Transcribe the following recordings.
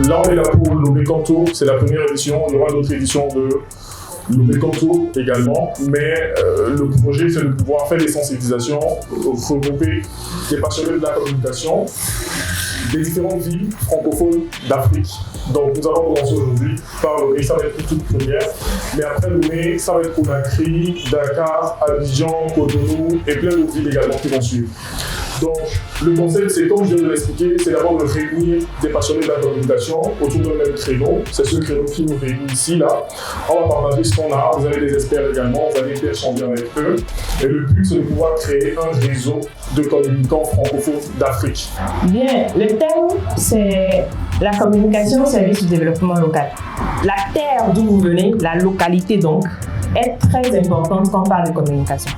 Là, on est là pour Lomé Kanto, c'est la première édition. Il y aura d'autres éditions de Lomé Kanto également, mais le projet, c'est de pouvoir faire des sensibilisations, regrouper des passionnés de la communication des différentes villes francophones d'Afrique. Donc nous allons commencer aujourd'hui par Lomé, ça va être une toute première, mais après Lomé, ça va être Conakry, Dakar, Abidjan, Cotonou et plein d'autres villes également qui vont suivre. Donc le concept, c'est comme je viens de l'expliquer, c'est d'abord de réunir des passionnés de la communication autour d'un même créneau. C'est ce créneau qui nous réunit ici, là. On va partager ce qu'on a, vous avez des experts également, vous allez échanger avec eux. Et le but, c'est de pouvoir créer un réseau de communicants francophones d'Afrique. Bien, le thème, c'est la communication au service du développement local. La terre d'où vous venez, la localité donc, est très importante quand on parle de communication.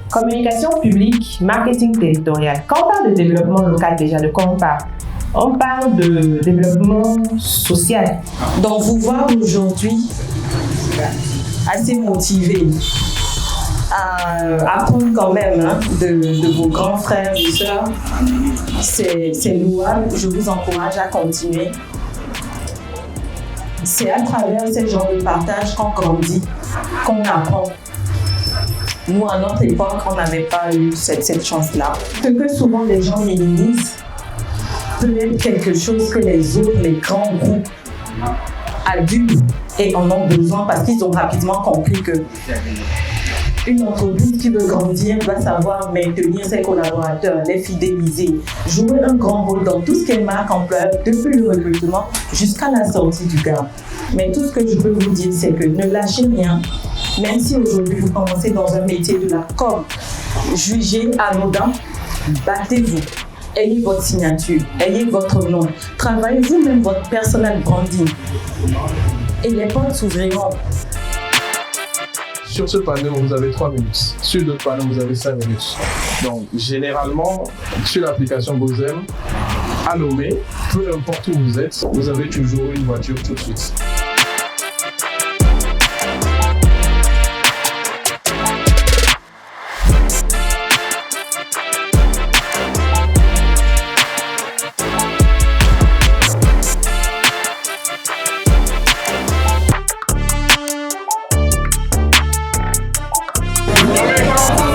Communication publique, marketing territorial. Quand on parle de développement local, déjà, de quoi on parle? On parle de développement social. Donc, vous voir aujourd'hui assez motivé à apprendre quand même de vos grands frères et sœurs, c'est louable. Je vous encourage à continuer. C'est à travers ces genres de partage qu'on grandit, qu'on apprend. Nous, à notre époque, on n'avait pas eu cette chance-là. Ce que souvent les gens minimisent peut être quelque chose que les autres, les grands groupes adultes et en ont besoin parce qu'ils ont rapidement compris que une entreprise qui veut grandir va savoir maintenir ses collaborateurs, les fidéliser, jouer un grand rôle dans tout ce qui est marque employeur, depuis le recrutement jusqu'à la sortie du cadre. Mais tout ce que je peux vous dire, c'est que ne lâchez rien. Même si aujourd'hui vous commencez dans un métier de la com, jugez anodin, battez-vous. Ayez votre signature, ayez votre nom, travaillez vous-même votre personal branding. Et les portes s'ouvriront. Sur ce panel, vous avez 3 minutes. Sur d'autres panels, vous avez 5 minutes. Donc, généralement, sur l'application Bozem, à Lomé, peu importe où vous êtes, vous avez toujours une voiture tout de suite. Lomé Kanto!